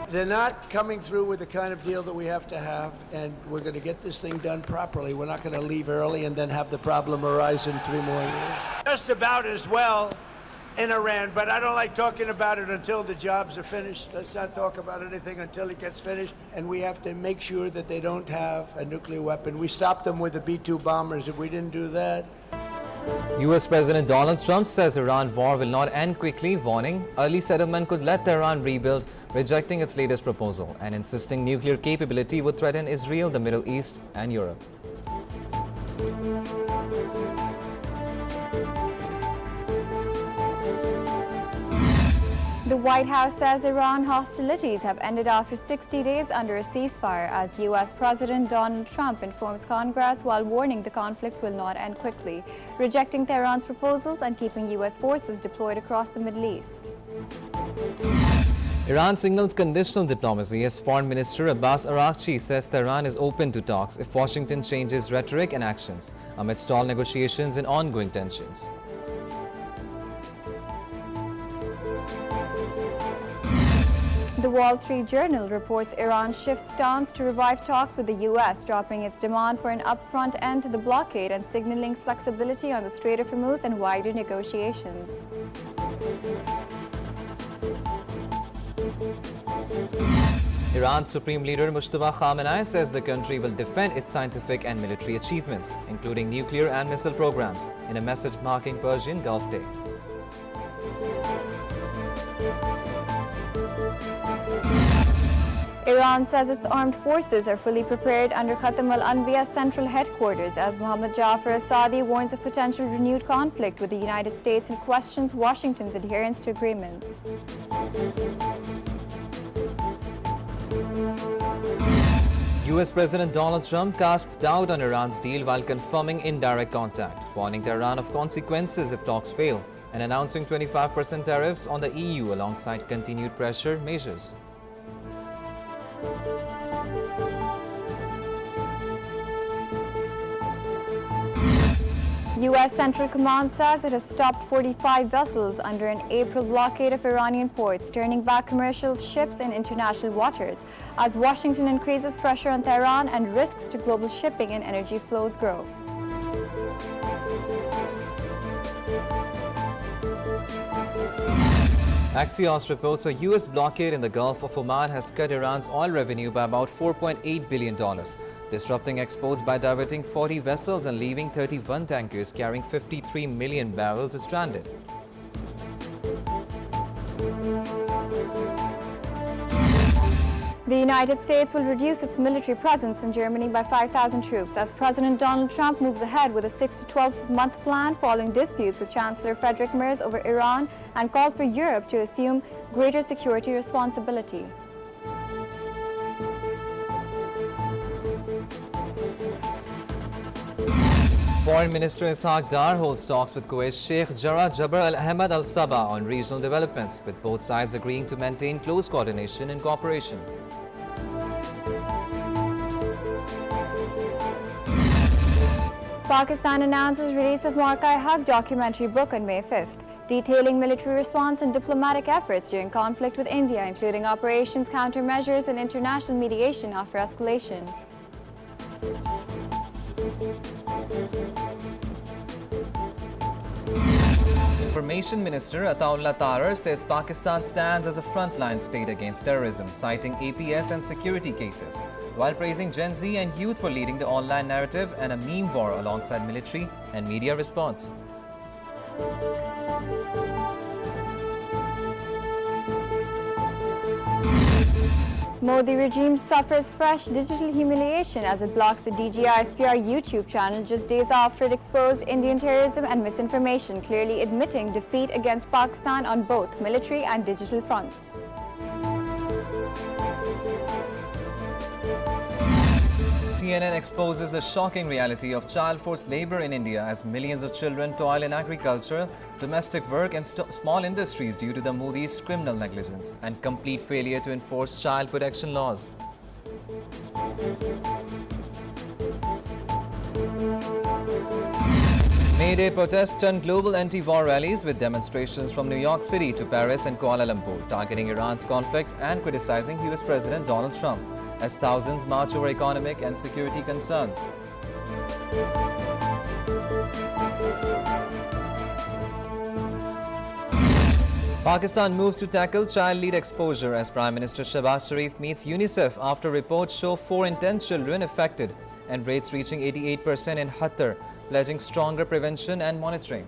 They're not coming through with the kind of deal that we have to have, and we're going to get this thing done properly. We're not going to leave early and then have the problem arise in 3 more years. Just about as well in Iran, but I don't like talking about it until the jobs are finished. Let's not talk about anything until it gets finished, and we have to make sure that they don't have a nuclear weapon. We stopped them with the B-2 bombers. If we didn't do that... US President Donald Trump says Iran war will not end quickly, warning early settlement could let Tehran rebuild, rejecting its latest proposal and insisting nuclear capability would threaten Israel, the Middle East and Europe. The White House says Iran hostilities have ended after 60 days under a ceasefire as U.S. President Donald Trump informs Congress while warning the conflict will not end quickly, rejecting Tehran's proposals and keeping U.S. forces deployed across the Middle East. Iran signals conditional diplomacy as Foreign Minister Abbas Araghchi says Tehran is open to talks if Washington changes rhetoric and actions amid stalled negotiations and ongoing tensions. The Wall Street Journal reports Iran shifts stance to revive talks with the U.S., dropping its demand for an upfront end to the blockade and signaling flexibility on the Strait of Hormuz and wider negotiations. Iran's Supreme Leader Mujtaba Khamenei says the country will defend its scientific and military achievements, including nuclear and missile programs, in a message marking Persian Gulf Day. Iran says its armed forces are fully prepared under Khatam al-Anbiya's central headquarters as Mohammad Jafar Assadi warns of potential renewed conflict with the United States and questions Washington's adherence to agreements. US President Donald Trump casts doubt on Iran's deal while confirming indirect contact, warning Tehran of consequences if talks fail, and announcing 25% tariffs on the EU alongside continued pressure measures. U.S. Central Command says it has stopped 45 vessels under an April blockade of Iranian ports, turning back commercial ships in international waters as Washington increases pressure on Tehran and risks to global shipping and energy flows grow. Axios reports a U.S. blockade in the Gulf of Oman has cut Iran's oil revenue by about $4.8 billion, disrupting exports by diverting 40 vessels and leaving 31 tankers carrying 53 million barrels stranded. The United States will reduce its military presence in Germany by 5,000 troops as President Donald Trump moves ahead with a 6 to 12-month plan following disputes with Chancellor Friedrich Merz over Iran and calls for Europe to assume greater security responsibility. Foreign Minister Ishaq Dar holds talks with Kuwait's Sheikh Jarrah Jabr Al Ahmed Al Sabah on regional developments, with both sides agreeing to maintain close coordination and cooperation. Pakistan announces release of Mark-I-Haq documentary book on May 5th, detailing military response and diplomatic efforts during conflict with India, including operations, countermeasures, and international mediation after escalation. Information Minister Ataullah Tarar says Pakistan stands as a frontline state against terrorism, citing APS and security cases, while praising Gen Z and youth for leading the online narrative and a meme war alongside military and media response. Modi regime suffers fresh digital humiliation as it blocks the DGISPR YouTube channel just days after it exposed Indian terrorism and misinformation, clearly admitting defeat against Pakistan on both military and digital fronts. CNN exposes the shocking reality of child forced labor in India as millions of children toil in agriculture, domestic work and small industries due to the Modi's criminal negligence and complete failure to enforce child protection laws. May Day protests turned global anti-war rallies with demonstrations from New York City to Paris and Kuala Lumpur, targeting Iran's conflict and criticizing US President Donald Trump as thousands march over economic and security concerns. Pakistan moves to tackle child lead exposure as Prime Minister Shehbaz Sharif meets UNICEF after reports show 4 in 10 children affected and rates reaching 88% in Hattar, pledging stronger prevention and monitoring.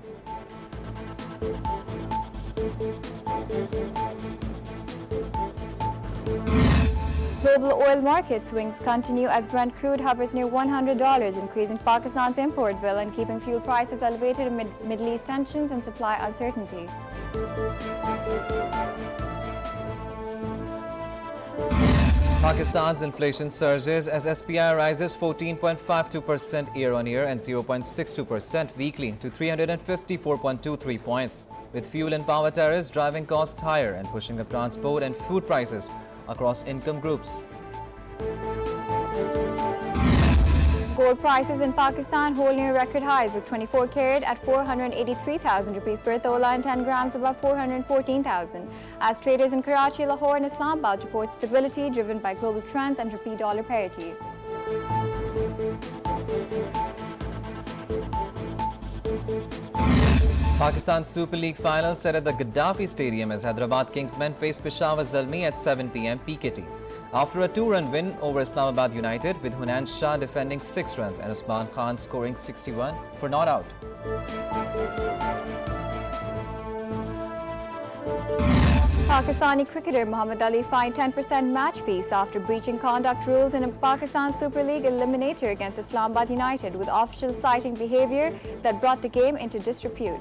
Global oil market swings continue as Brent crude hovers near $100, increasing Pakistan's import bill and keeping fuel prices elevated amid Middle East tensions and supply uncertainty. Pakistan's inflation surges as SPI rises 14.52% year-on-year and 0.62% weekly to 354.23 points, with fuel and power tariffs driving costs higher and pushing up transport and food prices across income groups. Gold prices in Pakistan hold near record highs, with 24 carat at 483,000 rupees per tola and 10 grams above 414,000. As traders in Karachi, Lahore and Islamabad report stability driven by global trends and rupee-dollar parity. Pakistan's Super League final set at the Gaddafi Stadium as Hyderabad Kings men face Peshawar Zalmi at 7 p.m. PKT. After a 2-run win over Islamabad United, with Hunan Shah defending 6 runs and Usman Khan scoring 61 for not out. Pakistani cricketer Mohammad Ali fined 10% match fees after breaching conduct rules in a Pakistan Super League eliminator against Islamabad United, with officials citing behaviour that brought the game into disrepute.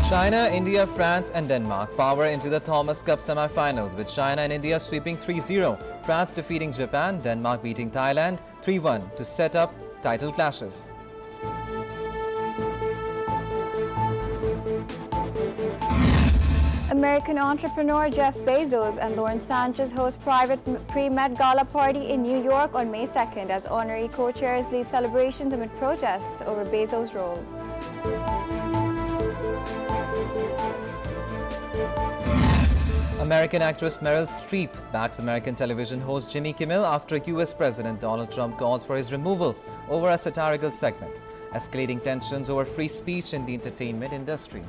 China, India, France and Denmark power into the Thomas Cup semi-finals, with China and India sweeping 3-0, France defeating Japan, Denmark beating Thailand 3-1 to set up title clashes. American entrepreneur Jeff Bezos and Lauren Sanchez host private pre-Met Gala party in New York on May 2nd as honorary co-chairs lead celebrations amid protests over Bezos' role. American actress Meryl Streep backs American television host Jimmy Kimmel after US President Donald Trump calls for his removal over a satirical segment, escalating tensions over free speech in the entertainment industry.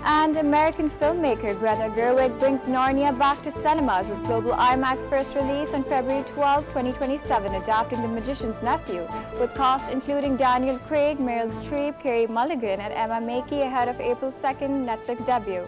And American filmmaker Greta Gerwig brings Narnia back to cinemas with global IMAX first release on February 12, 2027, adapting The Magician's Nephew, with cast including Daniel Craig, Meryl Streep, Carey Mulligan and Emma Mackey ahead of April 2nd Netflix debut.